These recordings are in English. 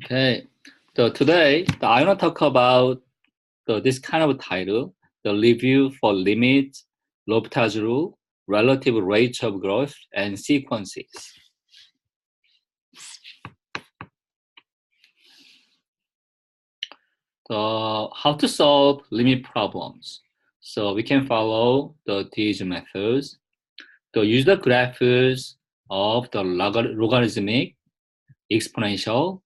Okay, so today I want to talk about this kind of title, the review for limits, L'Hopital's rule, relative rates of growth, and sequences. How to solve limit problems. So we can follow these methods. Use the graphs of the logarithmic, exponential,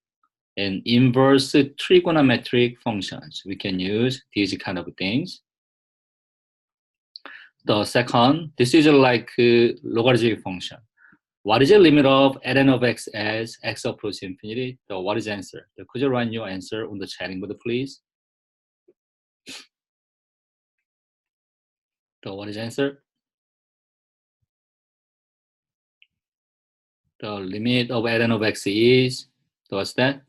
and inverse trigonometric functions. We can use these kind of things. The second, this is like a logarithmic function. What is the limit of ln of x as x approaches infinity? So what is the answer? So could you run your answer on the chatting board, please? So what is the answer? The limit of ln of x is, so what's that?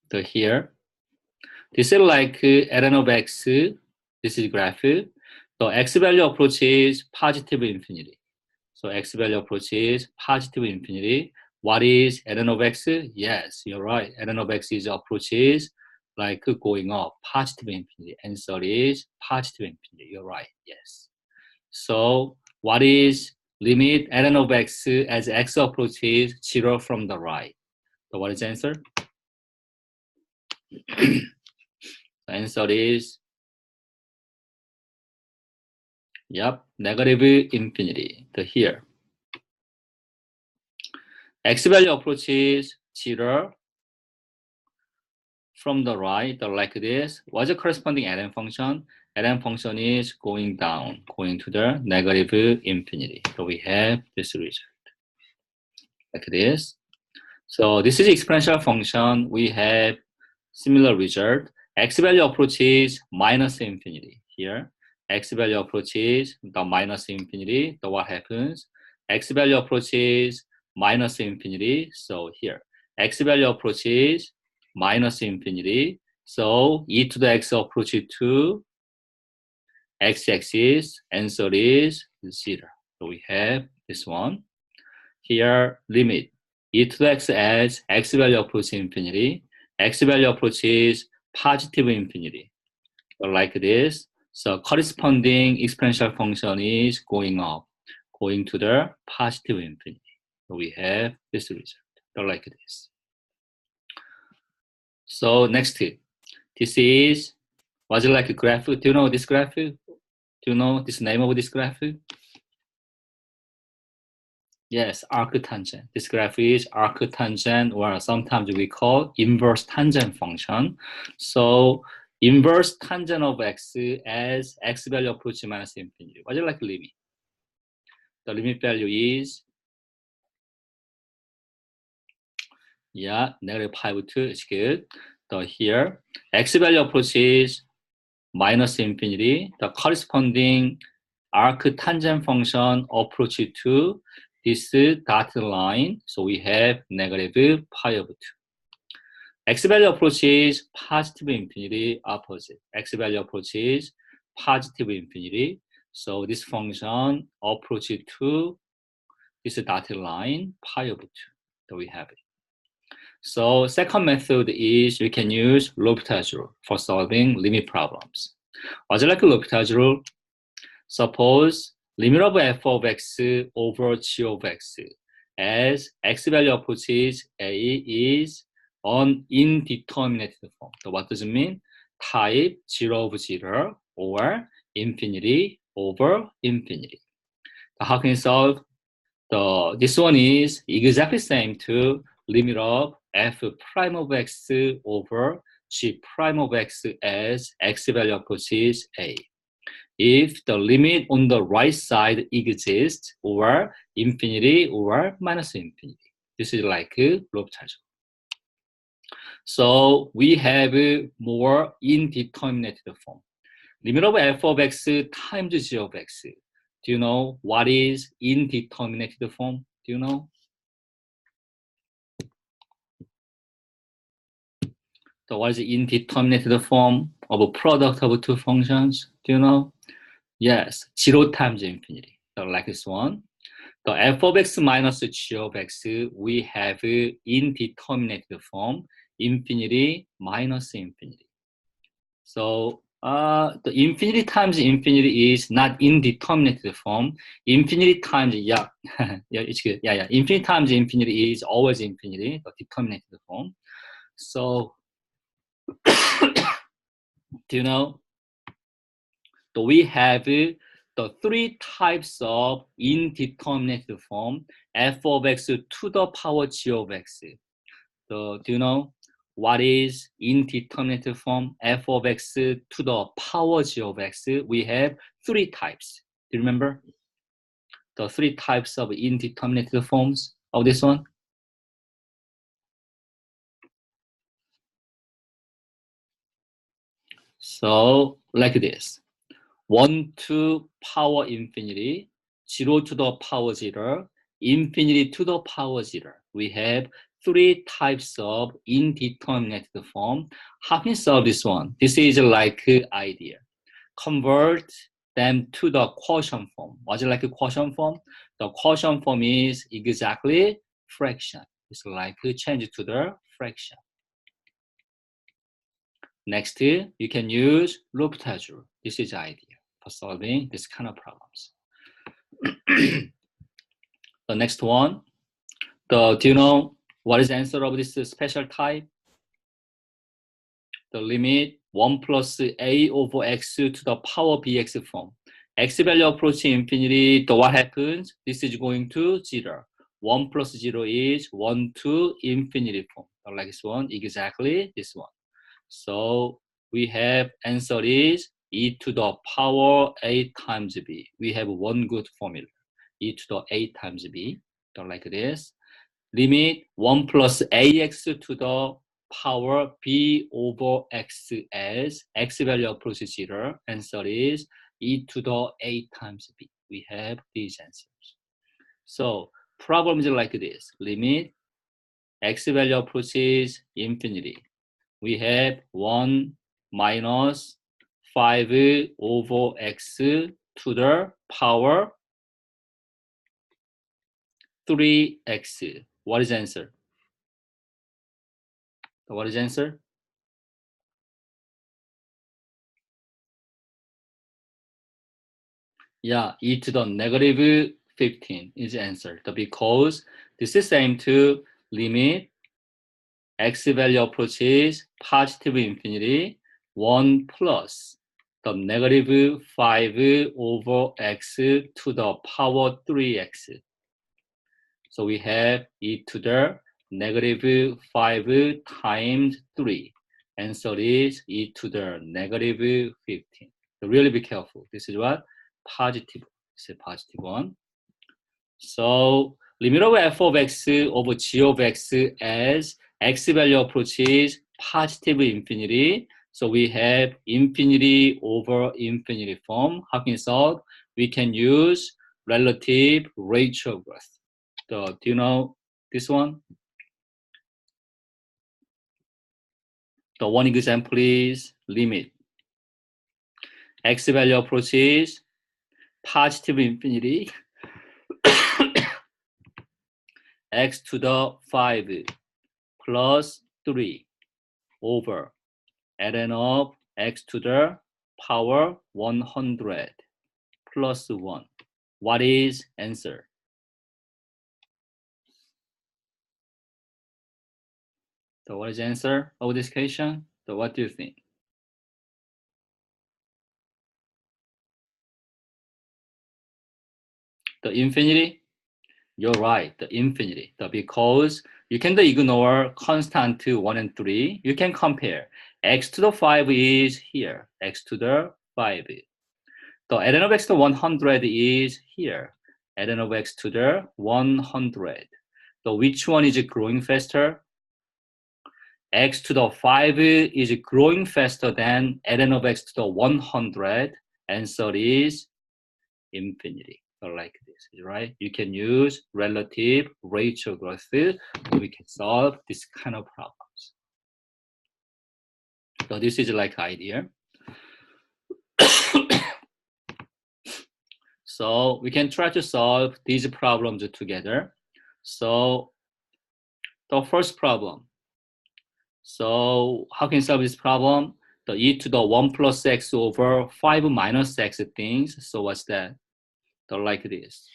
So here, this is like ln of x, this is graph. So x value approaches positive infinity. So x value approaches positive infinity. What is ln of x? Yes, you're right. ln of x is approaches like going up, positive infinity. Answer is positive infinity. You're right. Yes. So what is limit ln of x as x approaches 0 from the right? So what is the answer? The answer is, yep, negative infinity. So here, x value approaches 0 from the right, like this. What's the corresponding ln function? ln function is going down, going to the negative infinity. So we have this result, like this. So this is exponential function. We have similar result. X value approaches minus infinity here. X value approaches the minus infinity. So what happens? X value approaches minus infinity. So here, X value approaches minus infinity. So e to the x approaches to x-axis. Answer is 0. So we have this one. Here, limit e to the x as x value approaches infinity. X value approaches positive infinity. So like this. So corresponding exponential function is going up, going to the positive infinity. So we have this result. So like this. So next, this is, was it like a graph? Do you know this graph? Do you know this name of this graph? Yes, arctangent. This graph is arctangent, or sometimes we call inverse tangent function. So inverse tangent of x as x value approaches minus infinity. What is like limit? The limit value is, yeah, negative 5 to, it's good. So here, x value approaches minus infinity. The corresponding arctangent function approaches to this dotted line. So we have negative pi over 2. X value approaches positive infinity, opposite. X value approaches positive infinity. So this function approaches to this dotted line, pi over 2. So we have it. So second method is we can use L'Hopital's rule for solving limit problems. What's like L'Hopital's rule? Suppose limit of f of x over g of x as x value approaches a is an indeterminate form. So what does it mean? Type 0 of 0 or infinity over infinity. So how can you solve? This one is exactly same to limit of f prime of x over g prime of x as x value approaches a. If the limit on the right side exists, or infinity or minus infinity. This is like L'Hopital's. So we have a more indeterminate form. Limit of f of x times g of x. Do you know what is indeterminate form? Do you know? So what is the indeterminate form of a product of two functions? Do you know? Yes, 0 times infinity. So like this one. the f of x minus g of x, we have indeterminate form, infinity minus infinity. So the infinity times infinity is not indeterminate form. Infinity times, yeah, yeah, it's good. Yeah, yeah. Infinity times infinity is always infinity, the determinate form. So, do you know? So we have the three types of indeterminate form, f of x to the power g of x. So do you know what is indeterminate form, f of x to the power g of x? We have three types. Do you remember the three types of indeterminate forms of this one? So like this. 1 to power infinity, 0 to the power 0, infinity to the power 0. We have three types of indeterminate form. How can you solve this one? This is like idea. Convert them to the quotient form. What's it like a quotient form? The quotient form is exactly fraction. It's like change to the fraction. Next, you can use L'Hopital rule. This is the idea for solving this kind of problems. The next one, do you know what is the answer of this special type? The limit 1 plus a over x to the power bx form. X value approaching infinity, so what happens? This is going to 0. 1 plus 0 is 1 to infinity form. Like this one, exactly this one. So we have answer is e to the power a times b. We have one good formula, e to the a times b. Like this. Limit 1 plus ax to the power b over x as x value approaches 0. Answer is e to the a times b. We have these answers. So problem is like this. Limit x value approaches infinity. We have 1 minus 5 over x to the power 3x. What is the answer? What is the answer? Yeah, e to the negative 15 is the answer. Because this is same to limit x value approaches positive infinity 1 plus the negative 5 over x to the power 3x. So we have e to the negative 5 times 3. Answer is e to the negative 15. So really be careful. This is what? Positive. This is a positive one. So limit of f of x over g of x as x value approaches positive infinity. So we have infinity over infinity form. How can you solve? We can use relative ratio growth. So do you know this one? The one example is limit x value approaches positive infinity x to the 5 plus 3 over ln of x to the power 100 plus 1. What is answer? So what is the answer of this question? So what do you think? The infinity? You're right, the infinity. Because you can ignore constant 1 and 3. You can compare. X to the 5 is here. X to the 5. The ln of x to 100 is here. ln of x to the 100. So which one is growing faster? X to the 5 is growing faster than ln of x to the 100. Answer is infinity. So like this, right? You can use relative ratio growth so we can solve this kind of problems. So this is like idea. So we can try to solve these problems together. So the first problem. So how can you solve this problem? The e to the 1 plus x over 5 minus x things. So what's that? The like this.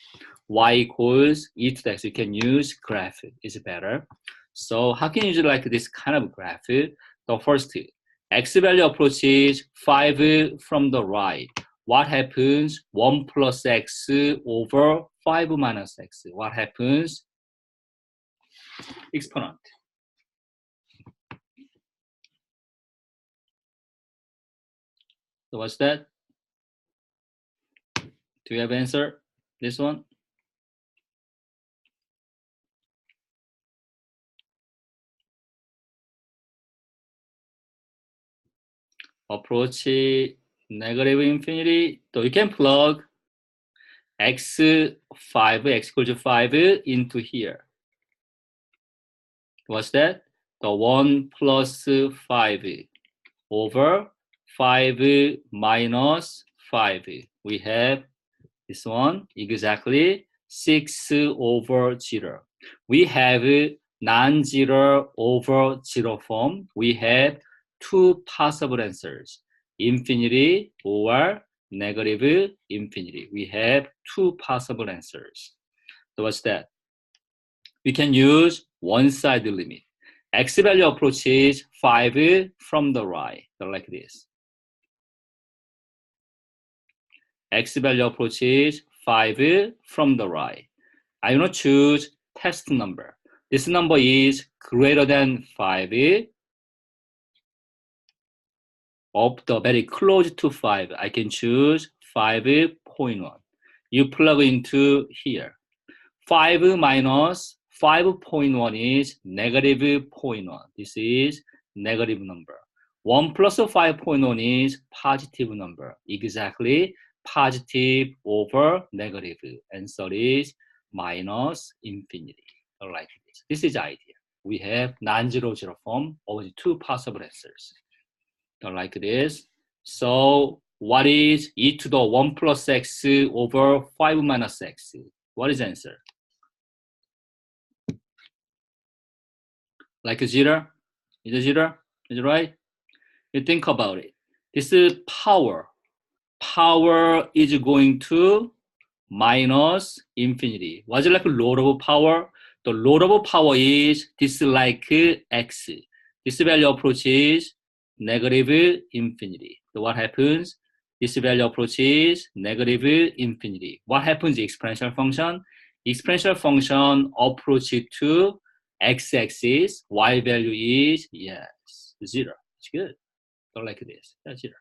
Y equals e to the x. You can use graph. Is better. So how can you use like this kind of graph? The first, x value approaches 5 from the right. What happens? 1 plus x over 5 minus x. What happens? Exponent. So what's that? Do you have answer? This one? Approach negative infinity. So you can plug x5, x equals to 5 into here. What's that? The 1 plus 5 over 5 minus 5. We have this one exactly 6 over 0. We have non-zero over 0 form. We have two possible answers, infinity or negative infinity. We have two possible answers. So what's that? We can use one-side limit. X value approaches 5 from the right, so like this. X value approaches 5 from the right. I want to choose test number. This number is greater than 5, of the very close to 5. I can choose 5.1. You plug into here. 5 minus 5.1 is negative 0.1. This is negative number. 1 plus 5.1 is positive number. Exactly positive over negative. Answer is minus infinity. Like this. This is the idea. We have non-zero zero form of the two possible answers. Like this. So what is e to the 1 plus x over 5 minus x? What is the answer? Like a zero? Is it zero? Is it right? You think about it. This is power. Power is going to minus infinity. What's it like a load of power? The load of power is this like x. This value approaches negative infinity. So what happens? This value approaches negative infinity. What happens to exponential function? Exponential function approaches to x-axis. Y value is, yes, 0. It's good. Go like this. That's 0.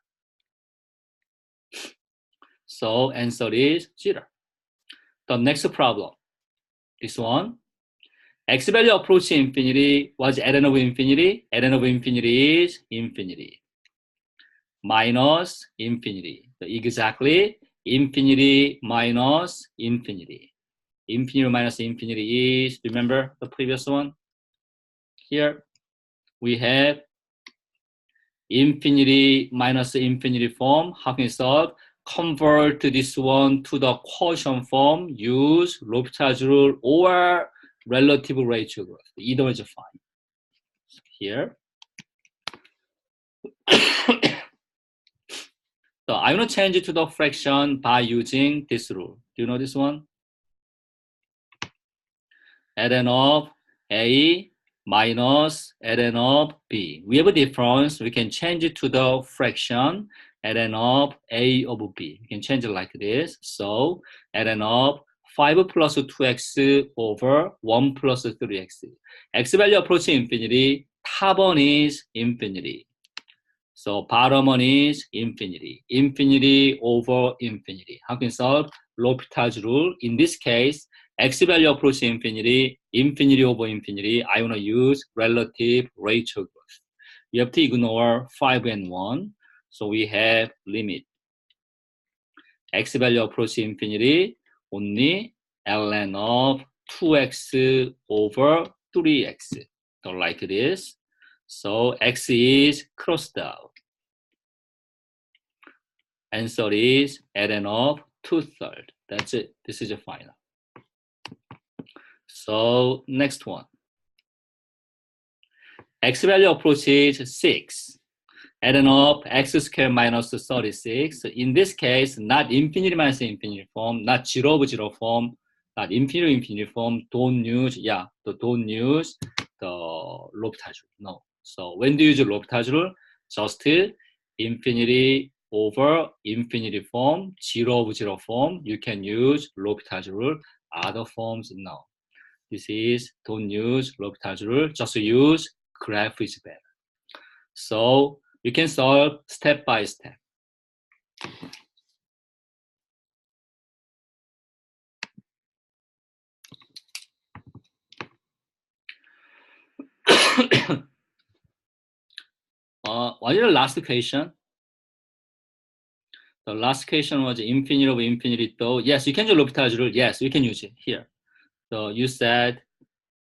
So answer is 0. The next problem, this one. X value approaching infinity. What's ln of infinity? ln of infinity is infinity. Minus infinity. So exactly infinity minus infinity. Infinity minus infinity is, remember the previous one? Here we have infinity minus infinity form. How can you solve? Convert this one to the quotient form. Use L'Hopital's rule or relative ratio growth. Either is fine. Here. So I'm going to change it to the fraction by using this rule. Do you know this one? ln of A minus ln of B. We have a difference. We can change it to the fraction ln of A of B. You can change it like this. So ln of 5 plus 2x over 1 plus 3x. X value approaching infinity. top one is infinity. So bottom one is infinity. Infinity over infinity. How can you solve? L'Hopital's rule. In this case, x value approaching infinity, infinity over infinity. I want to use relative ratio growth. You have to ignore 5 and 1. So we have limit. X value approaching infinity, only ln of 2x over 3x. So like this. So x is crossed out. Answer is ln of 2/3. That's it. This is your final. So next one. X value approaches 6. Adding up x squared minus 36. In this case, not infinity minus infinity form, not 0 over 0 form, not infinity infinity form. Don't use, don't use the L'Hopital. No. So when do you use L'Hopital rule? Just infinity over infinity form, 0 over 0 form. You can use L'Hopital rule. Other forms, no. This is, don't use L'Hopital rule. Just use graph is better. So you can solve step by step. What is the last question? The last question was infinity over infinity though. Yes, you can use L'Hopital rule. Yes, we can use it here. So you said,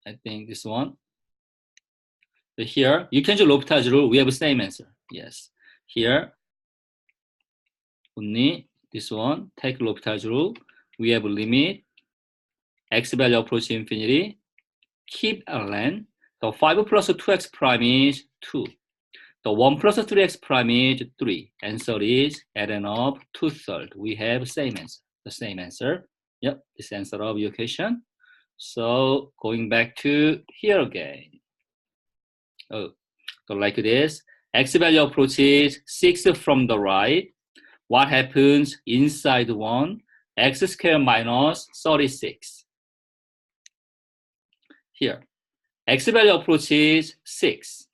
I think this one. So here, you can use L'Hopital rule. We have the same answer. Yes. Here, only this one, take L'Hopital rule. We have a limit. X value approach infinity. Keep ln. So 5 plus 2x prime is 2. The 1 plus 3x prime is 3. Answer is adding up 2/3. We have same answer. The same answer. Yep, this answer of your question. So going back to here again. Oh, so like this. X value approaches 6 from the right. What happens inside 1? X squared minus 36. Here. X value approaches 6.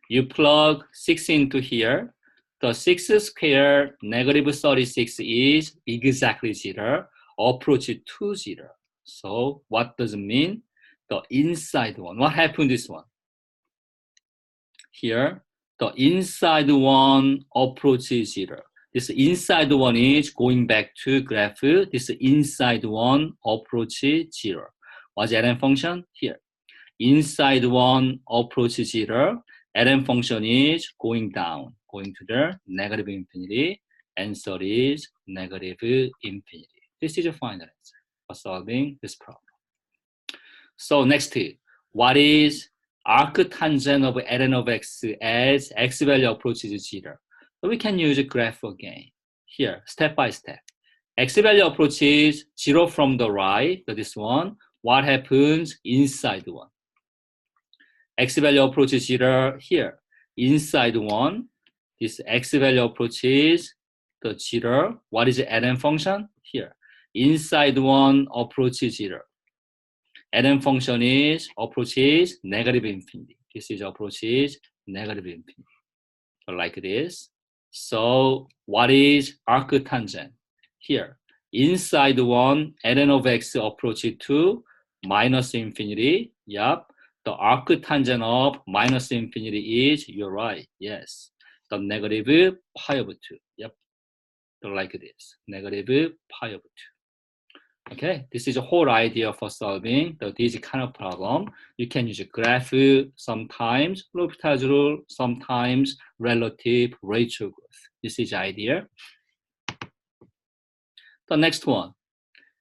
You plug 6 into here. The 6 squared negative 36 is exactly 0. Approach to 0. So what does it mean? The inside one. What happened this one? Here, the inside one approaches 0. This inside one is going back to graph. This inside one approaches 0. What's Ln function? Here. Inside one approaches 0. Ln function is going down, going to the negative infinity. Answer is negative infinity. This is your final answer for solving this problem. So next, what is arctangent of ln of x as x value approaches 0? So we can use a graph again. Here, step by step. X value approaches 0 from the right, so this one. What happens inside one? X value approaches 0 here. Inside 1, this x value approaches the 0. What is the ln function? Here. Inside 1 approaches 0. Ln function is approaches negative infinity. This is approaches negative infinity. So like this. So what is arctangent? Here. Inside 1, ln of x approaches to minus infinity. Yup. The arctangent of minus infinity is, you're right, yes. The negative pi over 2. Yep. So like this. Negative pi over 2. Okay, this is a whole idea for solving this kind of problem. You can use a graph sometimes, L'Hopital rule, sometimes relative ratio growth. This is the idea. The next one.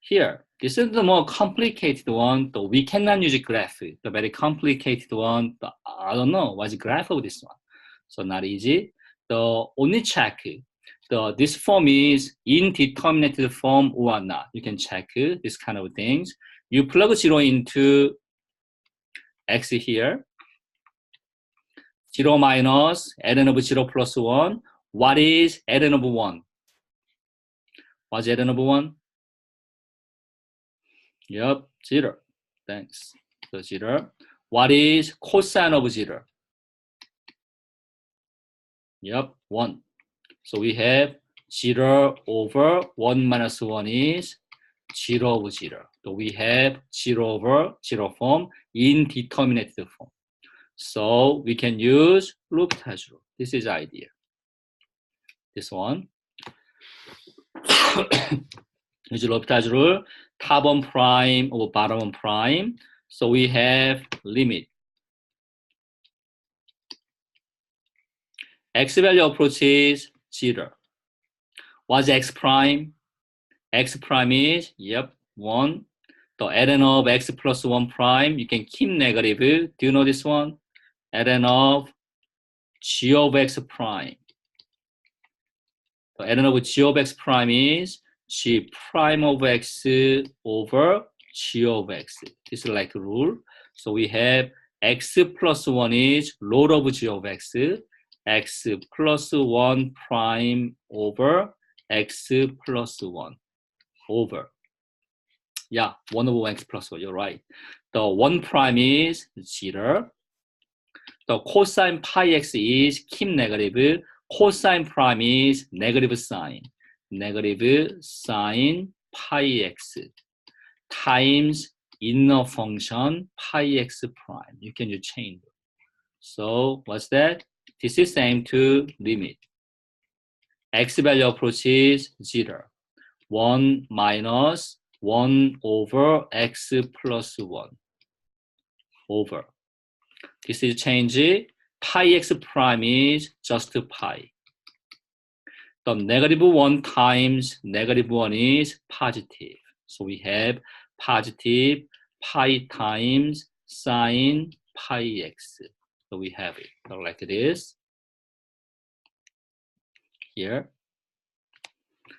Here, this is the more complicated one. So we cannot use a graph. The very complicated one, I don't know what's the graph of this one. So not easy. The only check, this form is indeterminate form or not. You can check this kind of things. You plug 0 into x here. 0 minus ln of 0 plus 1. What is ln of 1? What's ln of 1? Yep, 0. Thanks. So 0. What is cosine of 0? Yep, 1. So we have 0 over 1 minus 1 is 0 over 0. So we have 0 over 0 form, indeterminate form. So we can use L'Hopital rule. This is the idea. This one. Use L'Hopital rule. Top one prime over bottom one prime. So we have limit. X value approaches 0. What's x prime? X prime is, yep, 1. The ln of x plus 1 prime, you can keep negative. Do you know this one? Ln of g of x prime. The ln of g of x prime is g prime of x over g of x. This is like a rule. So we have x plus 1 is log of g of x. X plus 1 prime over x plus 1 over. Yeah, 1 over x plus 1, you're right. The 1 prime is 0. The cosine pi x is keep negative. Cosine prime is negative sign. Negative sine pi x times inner function pi x prime. You can just change. So what's that? This is same to limit. X value approaches 0. 1 minus 1 over x plus 1 over. This is change. Pi x prime is just pi. The negative 1 times negative 1 is positive. So we have positive pi times sine pi x. So we have it like this. Here.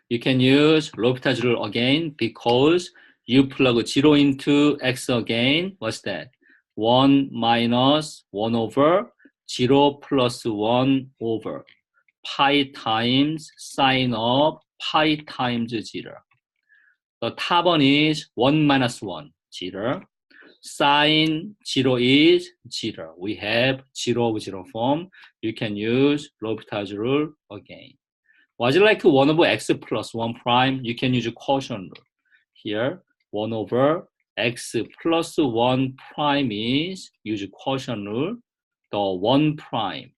You can use L'Hopital rule again because you plug 0 into x again. What's that? 1 minus 1 over 0 plus 1 over pi times sine of pi times 0. The top one is 1 minus 1, 0. Sine 0 is 0. We have 0 over 0 form. You can use L'Hopital rule again. Was it like 1 over x plus 1 prime? You can use a quotient rule. Here, 1 over x plus 1 prime is use quotient rule. The 1 prime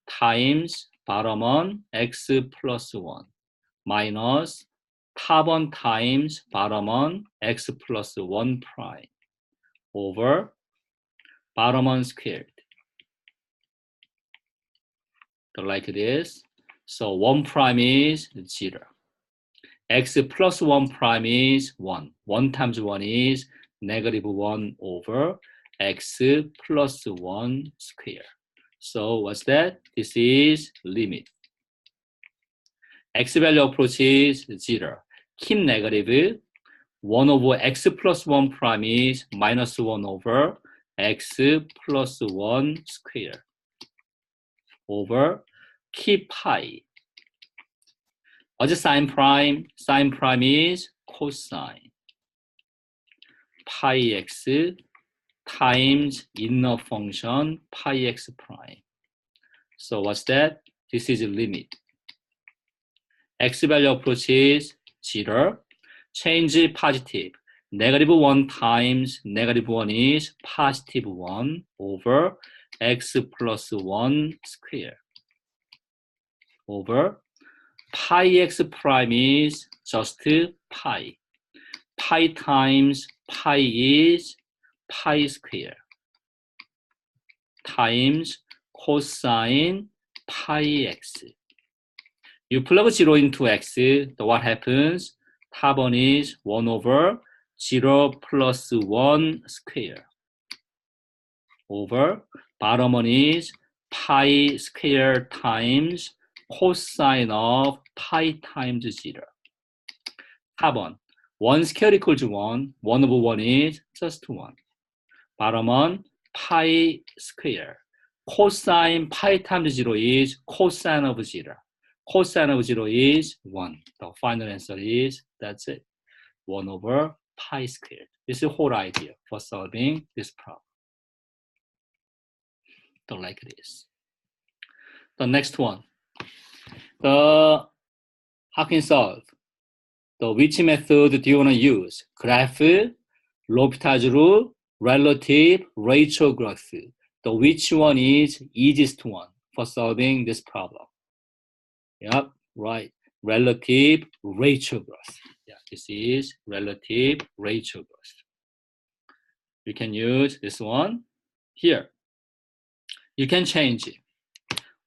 times bottom one x plus 1 minus top one times bottom one x plus 1 prime over bottom one squared. So like this. So 1 prime is 0. X plus 1 prime is 1. 1 times 1 is negative 1 over x plus 1 square. So what's that? This is limit. X value approaches 0. Keep negative. 1 over x plus 1 prime is minus 1 over x plus 1 square over keep pi. What's sine prime? Sine prime is cosine pi x times inner function pi x prime. So what's that? This is a limit. X value approaches 0. Change positive. Negative 1 times negative 1 is positive 1 over x plus 1 square over pi x prime is just pi. Pi times pi is pi square times cosine pi x. You plug 0 into x, then what happens? Top one is 1 over 0 plus 1 square over bottom one is pi square times cosine of pi times 0. Top one, 1 square equals 1. 1 over 1 is just 1. Bottom one, pi square. Cosine pi times 0 is cosine of 0. Cosine of 0 is 1. The final answer is, that's it, 1 over pi squared. This is the whole idea for solving this problem. So like this. The next one. How can you solve? Which method do you want to use? Graph, L'Hopital rule, relative ratio graph. Which one is easiest one for solving this problem? Yep, right. Relative ratio graph. Yeah, this is relative ratio graph. You can use this one here. You can change it.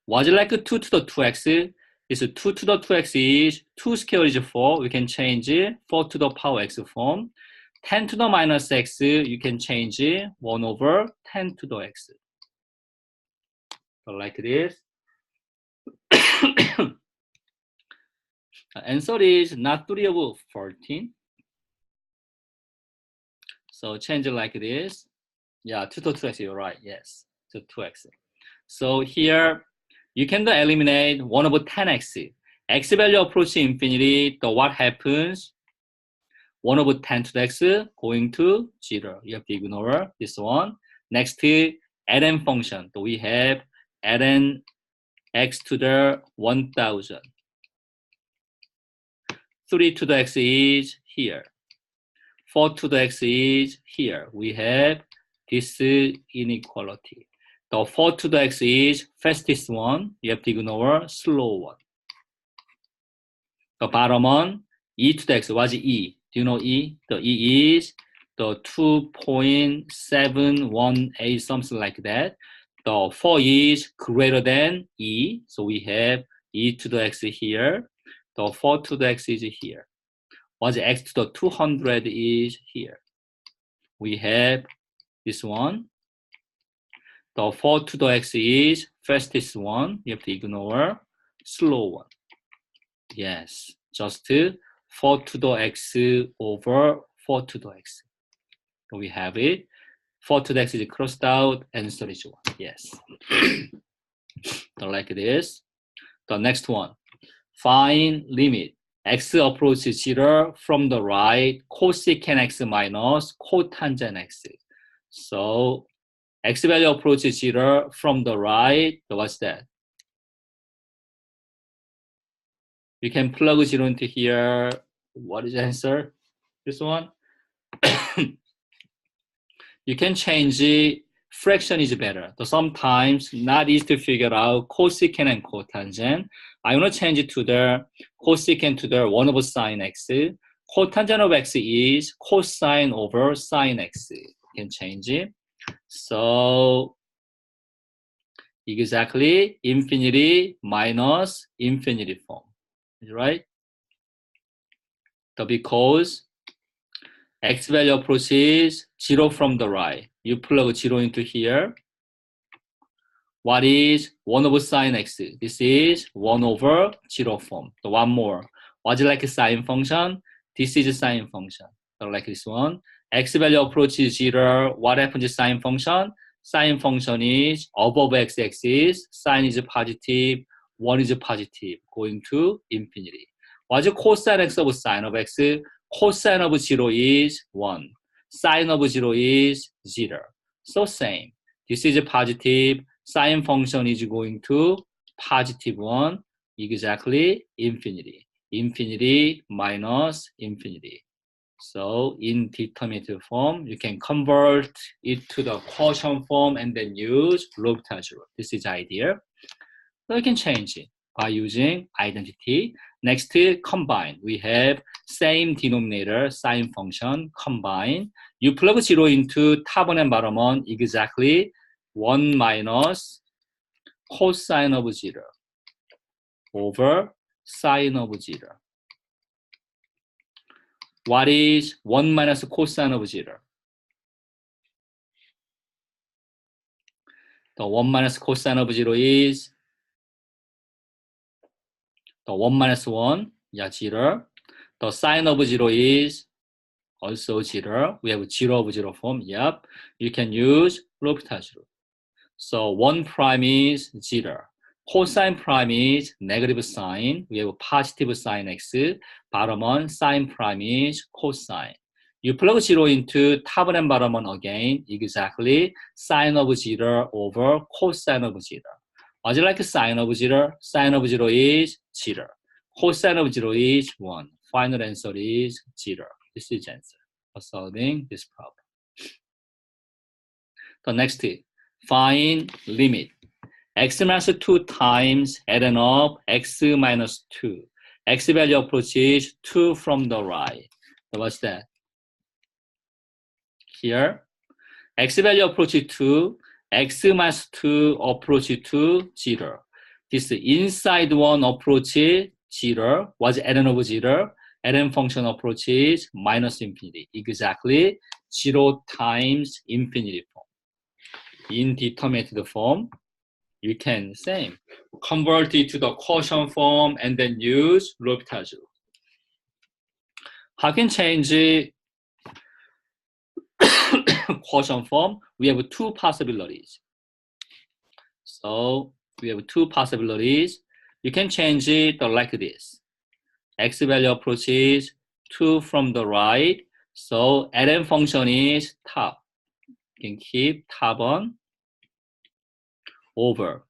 Was it like 2 to the 2x? is 2 to the 2x is 2 square is 4. We can change 4 to the power x form. 10 to the minus x, you can change 1 over 10 to the x. So like this. Answer is not 3 over 14. So change it like this. Yeah, 2 to 2x, you're right. Yes, to 2x. So here, you can eliminate 1 over 10x. X value approaching infinity, so what happens? 1 over 10 to the x going to 0. You have to ignore this one. Next, ln function. So we have ln x to the 1000. 3 to the x is here. 4 to the x is here. We have this inequality. The 4 to the x is fastest one. You have to ignore slow one. The bottom one, e to the x, what's e? Do you know e? The e is the 2.718, something like that. The 4 is greater than e. So we have e to the x here. The 4 to the x is here. What's x to the 200 is here. We have this one. The 4 to the x is fastest one. You have to ignore slow one. Yes, just 4 to the x over 4 to the x. So we have it. 4 to the x is crossed out. Answer is 1. Yes. So like this. The next one. Find limit. X approaches 0 from the right. Cosecant x minus cotangent x. So x value approaches 0 from the right. So what's that? You can plug 0 into here. What is the answer? This one? You can change it. Fraction is better. So sometimes not easy to figure out cosecant and cotangent. I want to change it to the cosecant to the 1 over sine x. Cotangent of x is cosine over sine x. You can change it. So exactly infinity minus infinity form. Right? So because x value approaches 0 from the right. You plug 0 into here. What is 1 over sine x? This is 1 over 0 form. So one more. What's like a sine function? This is a sine function. So like this one. X value approaches 0. What happens to sine function? Sine function is above x-axis. Sine is positive. 1 is positive. Going to infinity. What's cosine x of sine of x? Cosine of 0 is 1. Sine of 0 is 0. So same. This is a positive. Sine function is going to positive 1. Exactly infinity. Infinity minus infinity. So in determinative form, you can convert it to the quotient form and then use L'Hopital's rule. This is the idea. So you can change it by using identity. Next, combine. We have same denominator, sine function, combine. You plug 0 into top one and bottom one, exactly 1 minus cosine of 0 over sine of 0. What is 1 minus cosine of 0? The 1 minus cosine of 0 is the 1 minus 1, yeah, 0. The sine of 0 is also 0. We have 0 of 0 form, yep. You can use L'Hopital's rule. So 1 prime is 0. Cosine prime is negative sine. We have positive sine x. Bottom one, sine prime is cosine. You plug 0 into top and bottom one again, exactly sine of 0 over cosine of 0. What's like sine of 0? Sine of 0 is 0. Cosine of 0 is 1. Final answer is 0. This is the answer for solving this problem. The next tip, find limit. X minus 2 times ln of x minus 2. X value approaches 2 from the right. So what's that? Here, x value approaches 2, x minus 2 approaches to 0. this inside one approach is 0, was ln of 0. ln function approach is minus infinity. Exactly 0 times infinity form. Indeterminate form, you can same. Convert it to the quotient form and then use L'Hopital's rule. How can change quotient form? We have two possibilities. So we have two possibilities. You can change it like this. X value approaches 2 from the right. So ln function is top. You can keep top on over.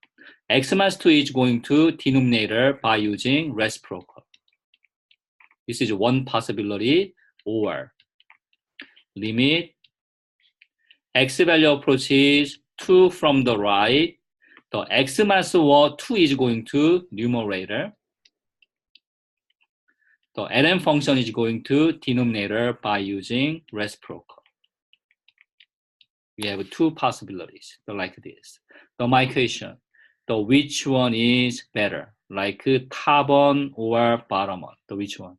X minus 2 is going to denominator by using reciprocal. This is one possibility. Or limit X value approaches 2 from the right. The X minus 2 is going to numerator. The ln function is going to denominator by using reciprocal. We have two possibilities, like this. My question, which one is better? Like top one or bottom one? Which one?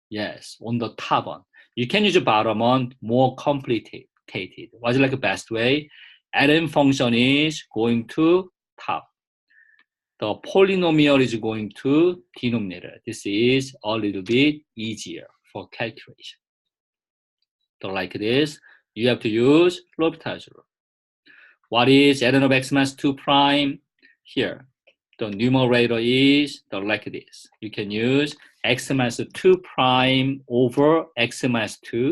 Yes, on the top one. You can use bottom one, more complicated. What's like the best way? ln function is going to top. The polynomial is going to denominator. This is a little bit easier for calculation. So like this, you have to use L'Hopital's rule. What is ln of x minus 2 prime? Here, the numerator is like this. You can use x minus 2 prime over x minus 2.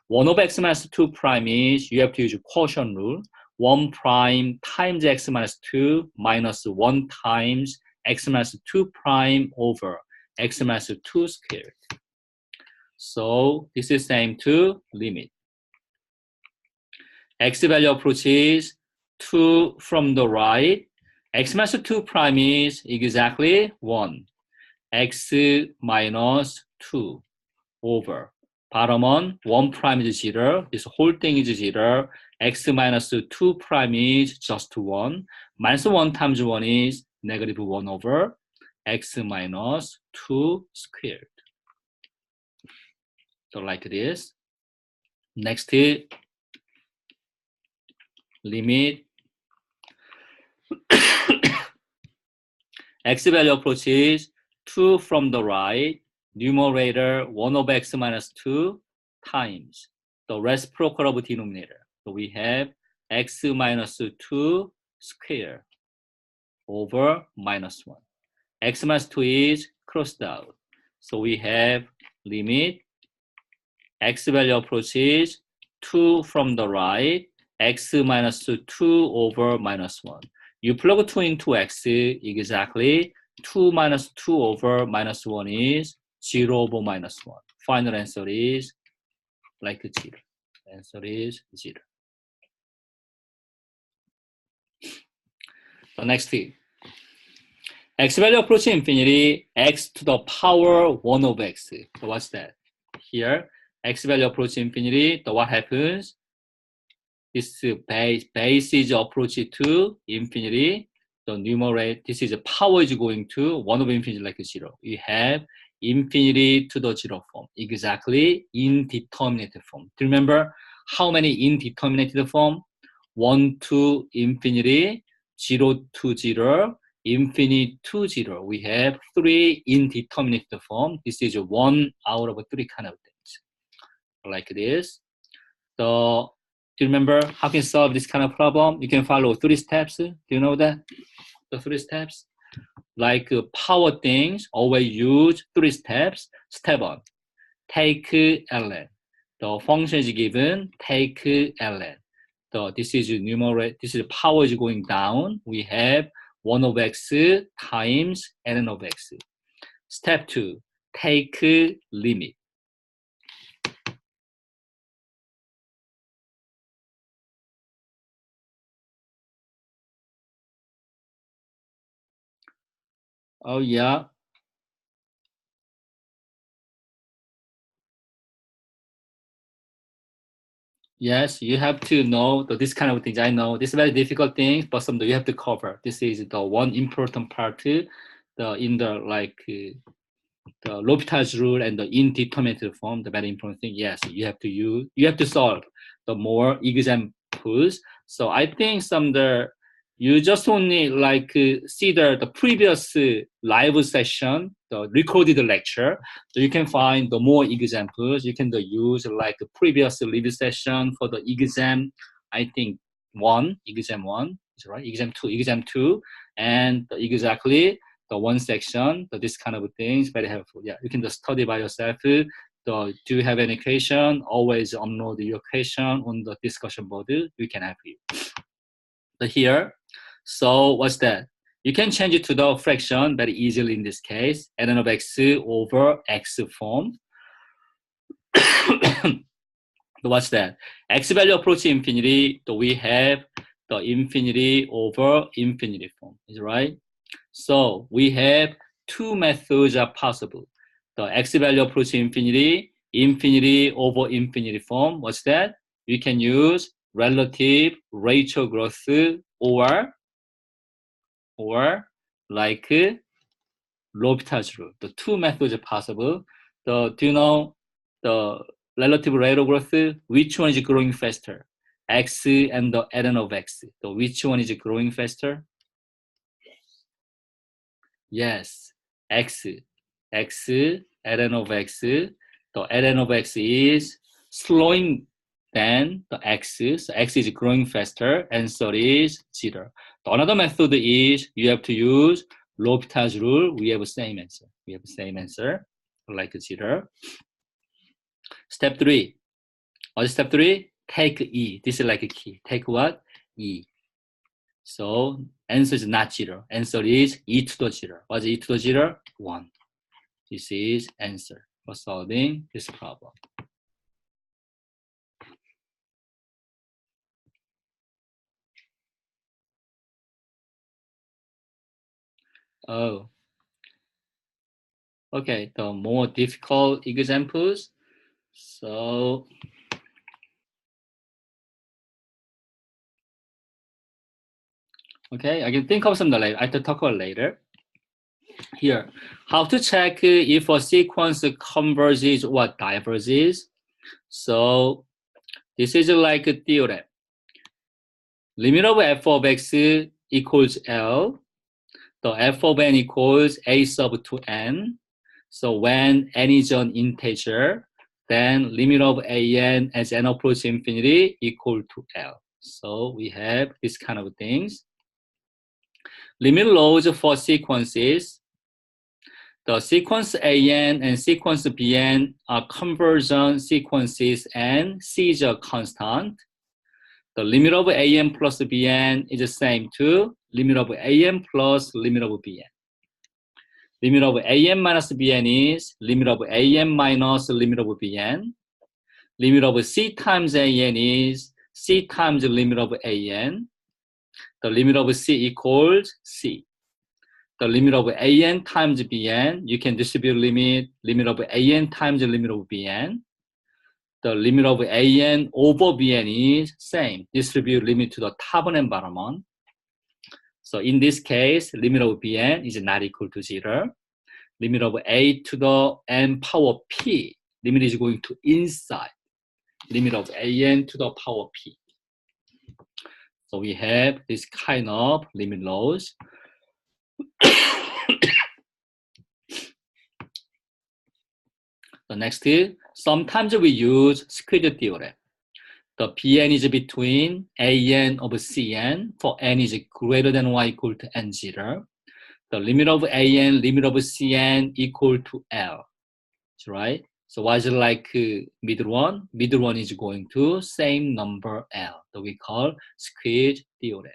1 over x minus 2 prime is, you have to use quotient rule. 1 prime times x minus 2 minus 1 times x minus 2 prime over x minus 2 squared. So this is same to limit. X value approaches 2 from the right. X minus 2 prime is exactly 1. X minus 2 over. Bottom on 1 prime is 0. This whole thing is 0. X minus 2 prime is just 1. Minus 1 times 1 is negative 1 over x minus 2 squared. So like this. Next, limit x value approaches 2 from the right. Numerator 1 over x minus 2 times the reciprocal of denominator. So we have x minus 2 square over minus 1. X minus 2 is crossed out. So we have limit x value approaches 2 from the right, x minus 2 over minus 1. You plug 2 into x, exactly 2 minus 2 over minus 1 is 0 over minus 1. Final answer is like 0. Answer is 0. The next thing. X value approaching infinity, x to the power 1 of x. So what's that? Here, x value approaching infinity, so what happens? This base is approaching to infinity. The numerator, this is a power is going to 1 over infinity like 0. You have infinity to the 0 form, exactly indeterminate form. Do you remember how many indeterminate form? 1 to infinity, 0 to 0, infinity to 0. We have 3 indeterminate form. This is 1 out of 3 kind of things, like this. So, do you remember how can you solve this kind of problem? You can follow 3 steps. Do you know that? The 3 steps? Like power things, always use 3 steps. Step 1, take ln. The function is given, take ln. This is numerator, this is power is going down. We have 1 of x times ln of x. Step 2, take limit. Oh, yeah. Yes, you have to know this kind of things. I know this is very difficult thing, but some you have to cover. This is the one important part. In the the L'Hopital's rule and the indeterminate form, the very important thing. Yes, you have to solve the more examples. So I think you just only see the previous live session, the recorded lecture. So you can find the more examples. You can use like the previous live session for the exam. I think exam one is right, exam two, and exactly the one section, this kind of things, very helpful. Yeah, you can just study by yourself. Do you have any question? Always upload your question on the discussion board. We can help you. So here, so what's that? You can change it to the fraction very easily in this case, ln of x over x form. So what's that? X value approach infinity, so we have the infinity over infinity form, is right? So we have two methods are possible. The x value approach infinity, infinity over infinity form. What's that? We can use relative rate of growth or like L'Hopital's rule. The two methods are possible. Do you know the relative rate of growth? Which one is growing faster? X and the ln of x. So which one is growing faster? Yes, x, ln of x. The ln of x is slowing than the x, so x is growing faster, answer is 0. Another method is you have to use L'Hopital's rule. We have the same answer. Like 0. Step 3. Step 3? Take E. This is like a key. Take what? E. So answer is not 0. Answer is e to the 0. What's e to the 0? 1. This is answer for solving this problem. Oh, okay. The more difficult examples. So, okay, I can think of some later. I can talk about later. Here, how to check if a sequence converges or diverges. So, this is like a theorem. Limit of f of x equals L. The f of n equals a sub to n. So when n is an integer, then limit of an as n approaches infinity equal to L. So we have this kind of things. Limit laws for sequences. The sequence an and sequence bn are conversion sequences and c is a constant. The limit of an plus bn is the same to limit of an plus limit of bn. Limit of an minus bn is limit of an minus limit of bn. Limit of c times an is c times limit of an. The limit of c equals c. The limit of an times bn, you can distribute limit of an times the limit of bn. The limit of an over bn is same. Distribute limit to the top and bottom one. So in this case, limit of bn is not equal to 0. Limit of a to the n power p, limit is going to inside. Limit of an to the power p. So we have this kind of limit laws. The next is, sometimes we use squeeze theorem. The Bn is between an of Cn for n is greater than or equal to n0. The limit of an, limit of Cn equal to L. Right? So what is it like middle one? Middle one is going to same number L that we call squeeze theorem.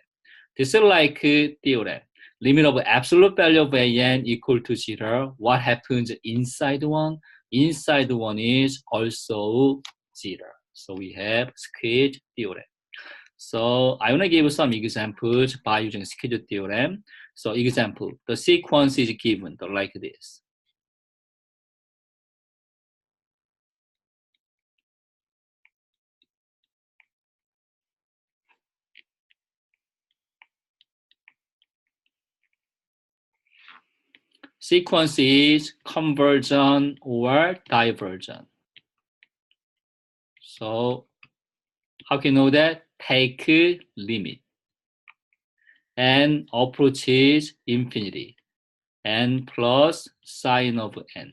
This is like theorem. Limit of absolute value of an equal to 0. What happens inside one? Inside one is also 0. So we have squeeze theorem. So I want to give some examples by using squeeze theorem. So example, the sequence is given like this. Sequence is conversion or diversion. So how can you know that? Take limit. N approaches infinity. N plus sine of n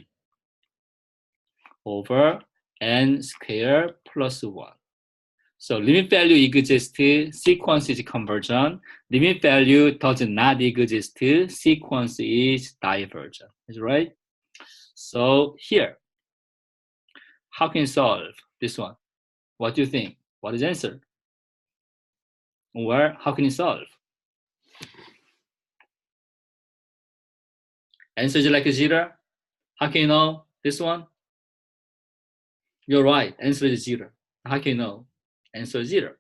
over n square plus 1. So limit value exists, sequence is conversion. Limit value does not exist, sequence is diversion. Is right? So here, how can you solve this one? What do you think? What is the answer? Or how can you solve? Answer is like 0. How can you know this one? You're right. Answer is 0. How can you know? Answer is 0.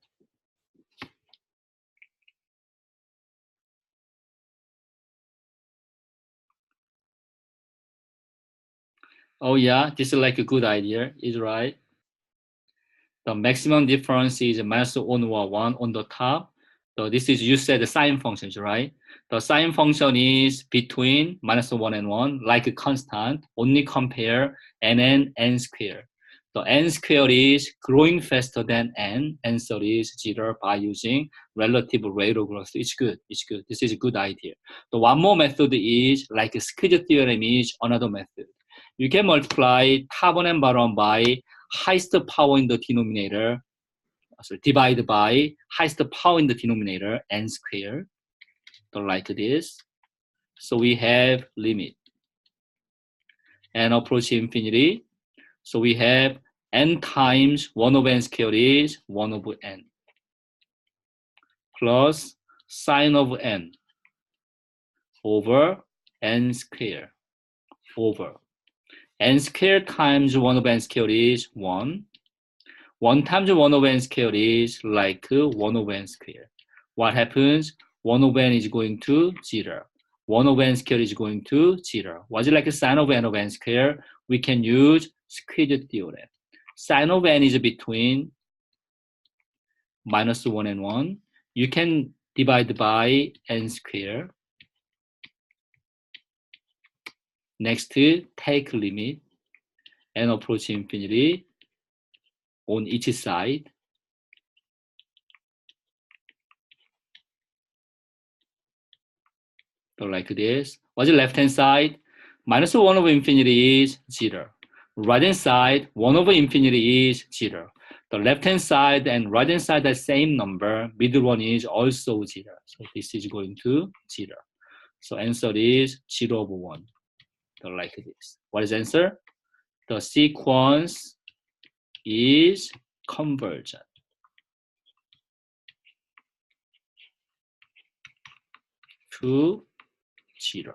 Oh yeah, this is like a good idea. Is right. The maximum difference is minus 1 or 1 on the top. So this is, you said the sine functions, right? The sine function is between minus 1 and 1, like a constant, only compare n and n square. The n square is growing faster than n, answer is 0 by using relative rate of growth. It's good, it's good. This is a good idea. The one more method is like a squeeze theorem is another method. You can multiply top one and bottom by highest power in the denominator, so divide by highest power in the denominator, n squared, like this. So we have limit n approach infinity. So we have n times 1 over n squared is 1 over n plus sine of n over n squared over n squared times 1 over n squared is 1. 1 times 1 over n squared is like 1 over n squared. What happens? 1 over n is going to 0. 1 over n squared is going to 0. Was it like a sine of n over n squared? We can use squeeze theorem. Sine of n is between minus 1 and 1. You can divide by n squared. Next, take limit n approach infinity on each side. So like this. What's the left-hand side? Minus 1 over infinity is 0. Right-hand side, 1 over infinity is 0. The left-hand side and right-hand side are same number. Middle one is also 0. So this is going to 0. So answer is 0 over 1. So like this. What is the answer? The sequence is convergent to 0.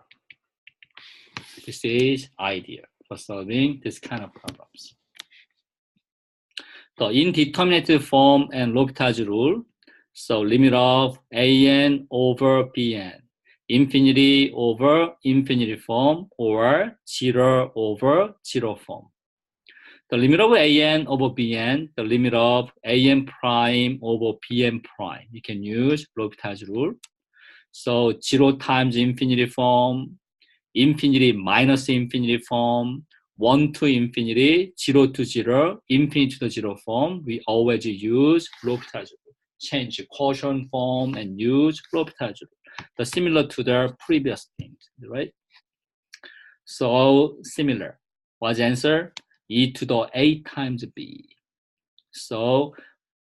This is idea for solving this kind of problems. The indeterminate form and L'Hopital's rule. So limit of an over bn, infinity over infinity form, or 0 over 0 form. The limit of an over bn, the limit of an prime over bn prime. You can use L'Hopital's rule. So 0 times infinity form, infinity minus infinity form, 1 to infinity, 0 to 0, infinity to the 0 form. We always use L'Hopital's rule. Change quotient form and use L'Hopital's rule. The similar to the previous things, right? So similar. What's the answer? E to the a times b. So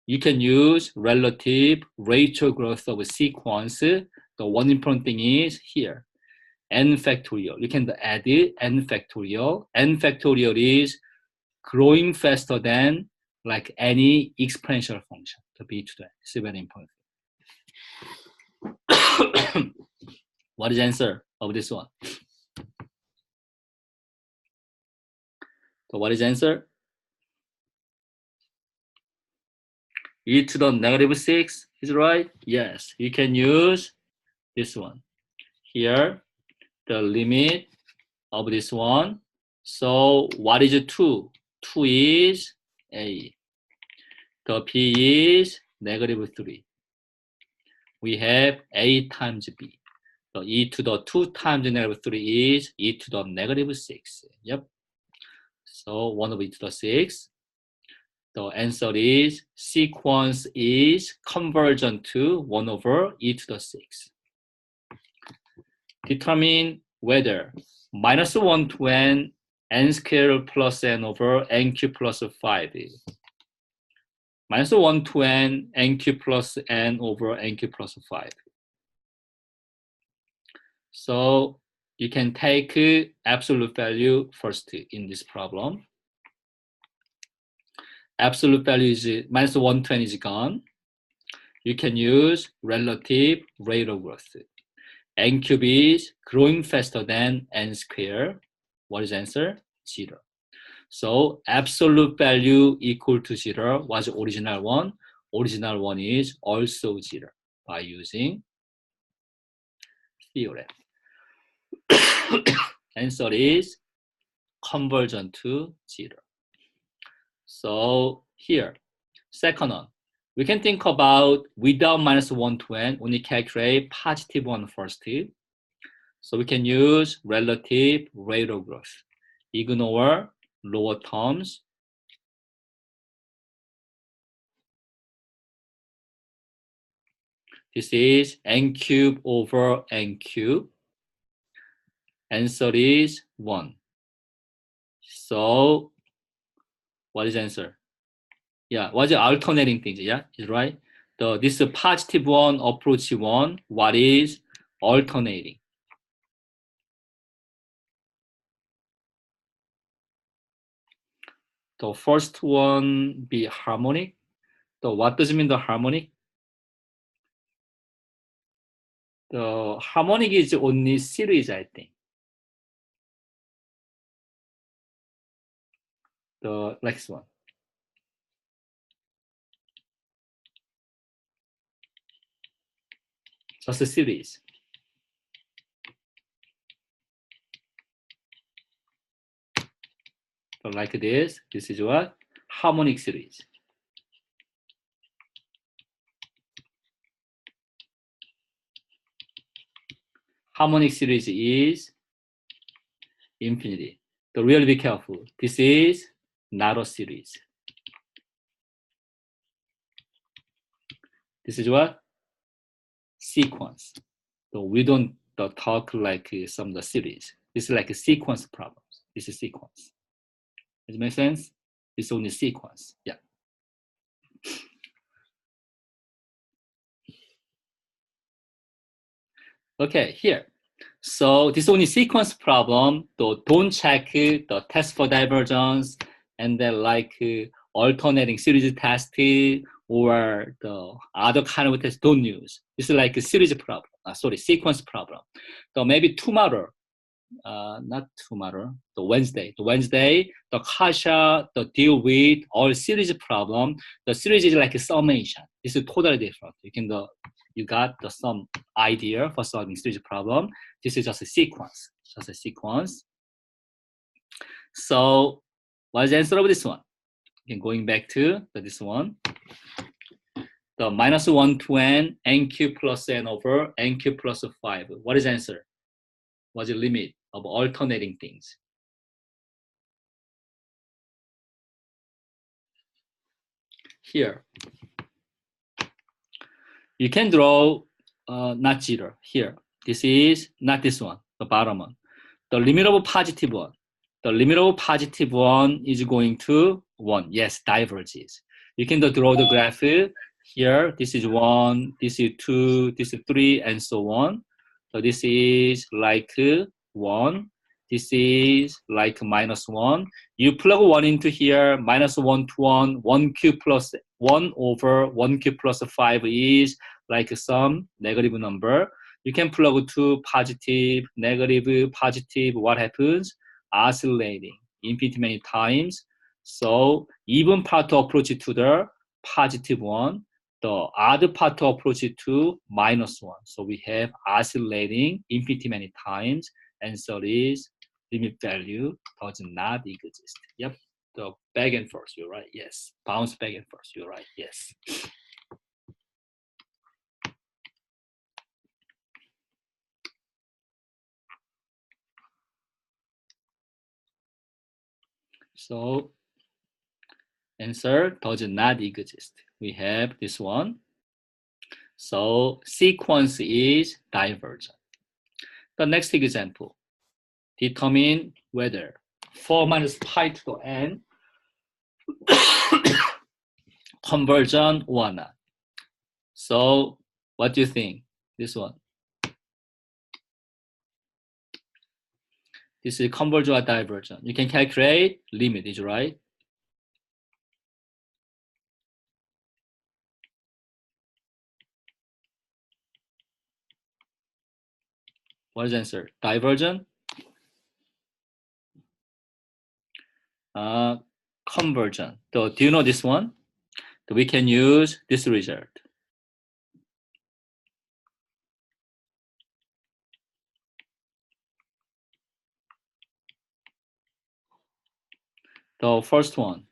you can use relative rate of growth of a sequence. The one important thing is here. N factorial. You can add it, N factorial. N factorial is growing faster than like any exponential function, the b to the n. It's very important. What is the answer of this one? So what is the answer? E to the negative 6 is right? Yes, you can use this one. Here, the limit of this one. So what is 2? 2 is a. The p is negative 3. We have a times b. So e to the 2 times negative 3 is e to the negative 6. Yep. So 1 over e to the 6. The answer is sequence is convergent to 1 over e to the 6. Determine whether minus 1 to n squared plus n over n cubed plus 5. Minus 1 to n cubed plus n over n cubed plus 5. So you can take absolute value first in this problem. Absolute value is minus 120 is gone. You can use relative rate of growth. N cube is growing faster than n squared. What is the answer? 0. So absolute value equal to 0 was original one. Original one is also 0 by using theorem. Answer is convergent to 0. So here, second one, we can think about without minus 1 to n, only calculate positive one first. So we can use relative rate of growth. Ignore lower terms. This is n cube over n cube. Answer is 1. So what is the answer? Yeah, what's the alternating things? Yeah, is right. This positive one, approach 1, what is alternating? The first one be harmonic. So what does it mean, the harmonic? The harmonic is only series, I think. The next one. Just a series. So like this is what? Harmonic series. Harmonic series is infinity. So really be careful. This is not a series. This is what? Sequence. So we don't talk like some of the series. This is like a sequence problems. This is sequence. Does it make sense? It's only sequence. Yeah. Okay, here. So this is only sequence problem. So don't check the test for divergence and then like alternating series test or the other kind of test. Don't use. This is like a series problem. Sequence problem. So maybe tomorrow, not tomorrow, the Wednesday, the Kasha, the deal with all series problem. The series is like a summation. This is totally different. You got some idea for solving series problem. This is just a sequence. So what is the answer of this one? Again, going back to this one. The minus 1 to n cube plus n over n cube plus 5. What is the answer? What's the limit of alternating things? Here. You can draw not 0 here. This is not this one, the bottom one. The limit of positive one. The limit of positive one is going to 1. Yes, diverges. You can draw the graph here. This is 1, this is 2, this is 3, and so on. So this is like 1. This is like minus 1. You plug 1 into here, minus 1 to 1, 1 cube plus 1 over 1 cube plus 5 is like some negative number. You can plug 2 positive, negative, positive. What happens? Oscillating infinity many times. So even part approach to the positive one, the other part approach to minus 1. So we have oscillating infinity many times. Answer is limit value does not exist. Yep. The back and forth, you're right. Yes. Bounce back and forth, you're right. Yes. So answer does not exist. We have this one. So sequence is divergent. The next example, determine whether 4 minus pi to the n convergent or not. So what do you think? This one. This is convergent or divergent. You can calculate limit, is right? What is the answer? Divergent? Convergent. So do you know this one? So we can use this result. The first one,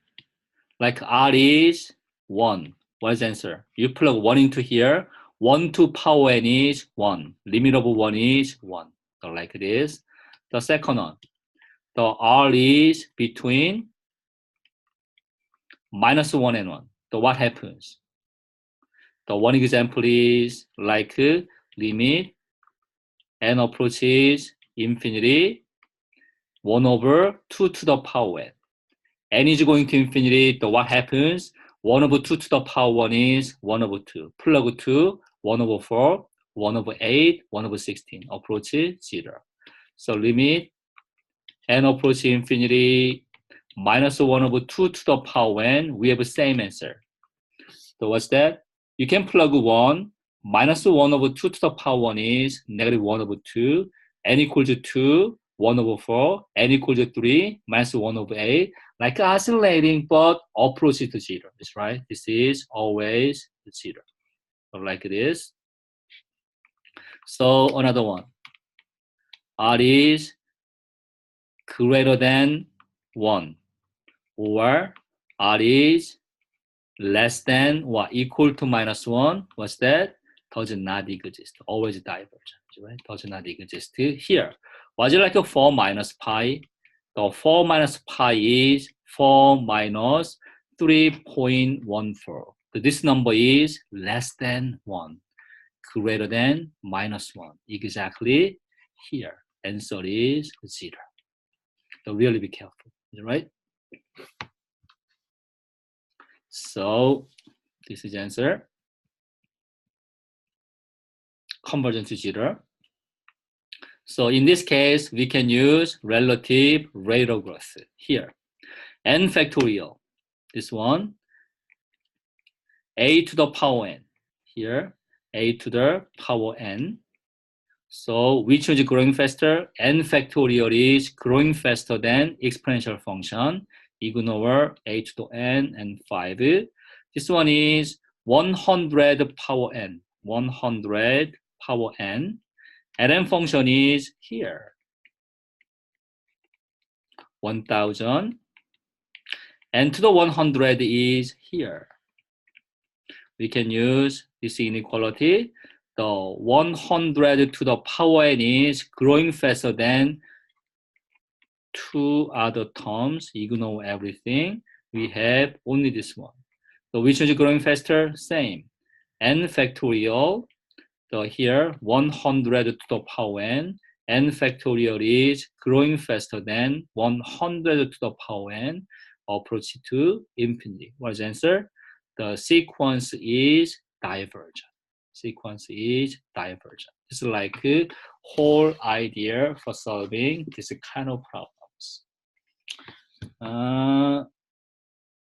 like R is 1. What is the answer? You plug 1 into here. 1 to power n is 1. Limit of 1 is 1. So like this. The second one, the R is between minus 1 and 1. So what happens? The one example is like limit n approaches infinity 1 over 2 to the power n. N is going to infinity, so what happens? 1 over 2 to the power 1 is 1 over 2. Plug 2, 1 over 4, 1 over 8, 1 over 16. Approach 0. So limit n approach infinity minus 1 over 2 to the power n, we have the same answer. So what's that? You can plug 1, minus 1 over 2 to the power 1 is negative 1 over 2, n equals 2, 1 over 4, n equals 3, minus 1 over 8, like oscillating, but approach to 0. That's right. This is always 0. So like this. So another one. R is greater than 1, or R is less than or equal to minus 1. What's that? Does not exist. Always divergent, right? Does not exist here. Was it like a 4 minus pi? The 4 minus pi is 4 minus 3.14. So this number is less than 1, greater than minus 1. Exactly here. Answer is 0. So really be careful, right? So this is the answer. Convergent to 0. So in this case, we can use relative rate of growth here. N factorial, this one, a to the power n, here, a to the power n. So which is growing faster? N factorial is growing faster than exponential function, ignore a to the n and 5. This one is 100 power n, 100 power n. Ln function is here, 1000. N to the 100 is here. We can use this inequality. The 100 to the power n is growing faster than 2 other terms. Ignore everything. We have only this one. So which is growing faster? Same. N factorial. So here 100 to the power n. N factorial is growing faster than 100 to the power n. Approach to infinity. What is the answer? The sequence is divergent. Sequence is divergent. It's like a whole idea for solving this kind of problems.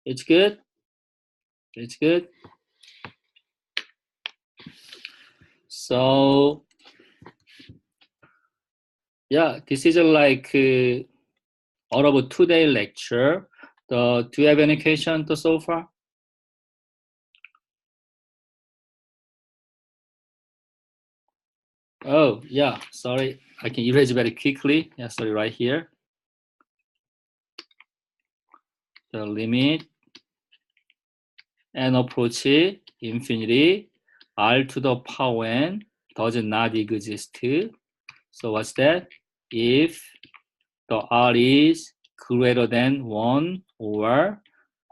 It's good. It's good. So yeah, this is like out of a 2-day lecture. Do you have any questions so far? Oh, yeah, sorry. I can erase very quickly. Yeah, sorry, right here. The limit n approach infinity, r to the power n does not exist. So what's that? If the r is greater than 1 or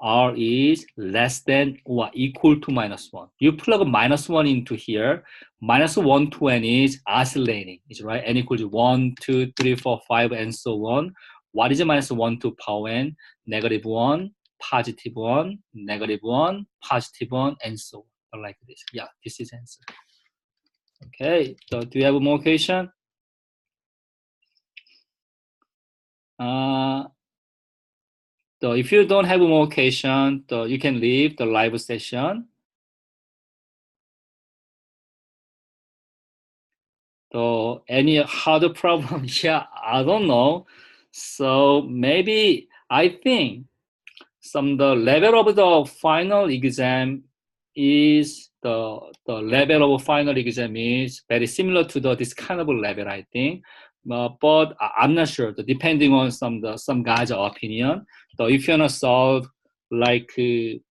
R is less than or equal to -1. You plug -1 into here. -1 to n is oscillating, is right? N equals 1, 2, 3, 4, 5, and so on. What is -1 to power n? -1, +1, -1, +1, and so on, like this. Yeah, this is answer. Okay, so do you have more question? So if you don't have more question, so you can leave the live session. So any harder problem? Yeah, I don't know. So maybe I think the level of the final exam is the level of final exam is very similar to this kind of level, I think. But I'm not sure. Depending on some guys' opinion. So if you wanna solve like the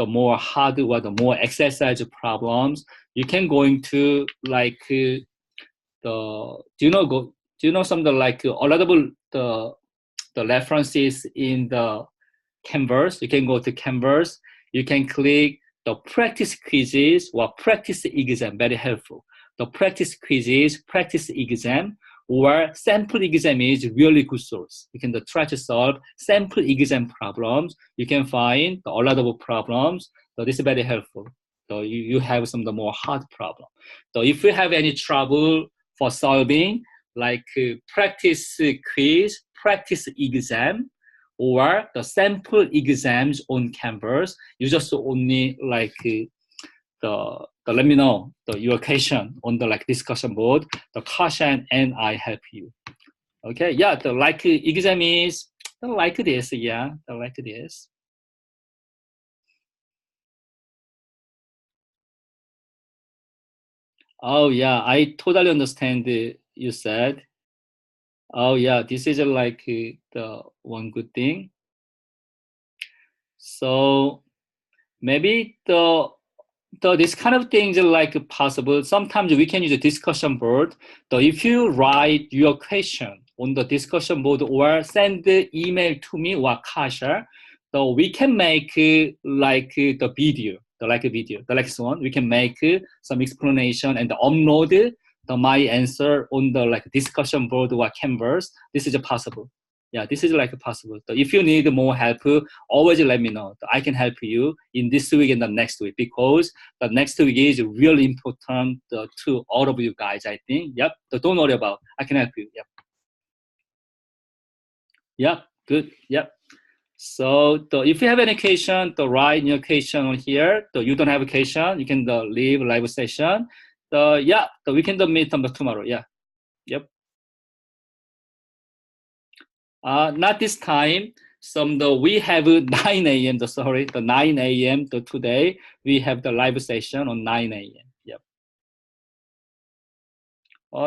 more hard or the more exercise problems, you can go into like do you know some like a lot of the references in the Canvas. You can go to Canvas. You can click the practice quizzes or practice exam. Very helpful. The practice quizzes, practice exam, or sample exam is really good source. You can try to solve sample exam problems. You can find a lot of problems. So this is very helpful. So you have some of the more hard problem. So if you have any trouble for solving, like practice quiz, practice exam, or the sample exams on Canvas, you just only like let me know your question on the like discussion board. The Kashan and I help you. Okay, yeah, the like exam is like this, yeah, like this. Oh yeah, I totally understand you said. Oh yeah, this is like the one good thing. So maybe this kind of things are like possible. Sometimes we can use a discussion board. So if you write your question on the discussion board or send the email to me or Kasha, so we can make like the video, the next one. We can make some explanation and upload my answer on the like discussion board or Canvas. This is possible. Yeah, this is like possible. So if you need more help, always let me know. I can help you in this week and the next week, because the next week is really important to all of you guys, I think. Yep. So don't worry about. I can help you. Yep. Yep. Good. Yep. So if you have any question, write your question on here. You don't have a question, you can leave live session. Yeah. We can meet tomorrow. Yeah. Yep. Not this time. We have 9 a.m. The 9 a.m. Today we have the live session on 9 a.m. Yep.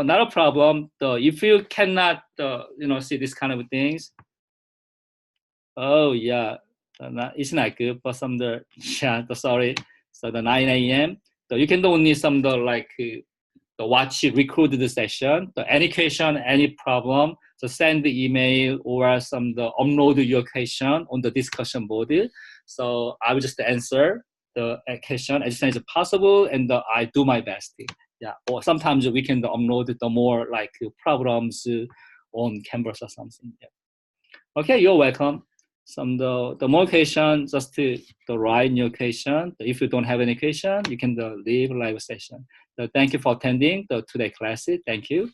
Not a problem. If you cannot, see this kind of things. Oh yeah, it's not good. But yeah. Sorry. So the 9 a.m. So you can only like watch recorded session. Any question, any problem, so send the email or upload your question on the discussion board. So I will just answer the question as soon as possible, and I do my best. Yeah. Or sometimes we can upload the more like problems on Canvas or something. Yeah. Okay, you're welcome. The more question, just to write your question. If you don't have any question, you can leave live session. Thank you for attending the today class. Thank you.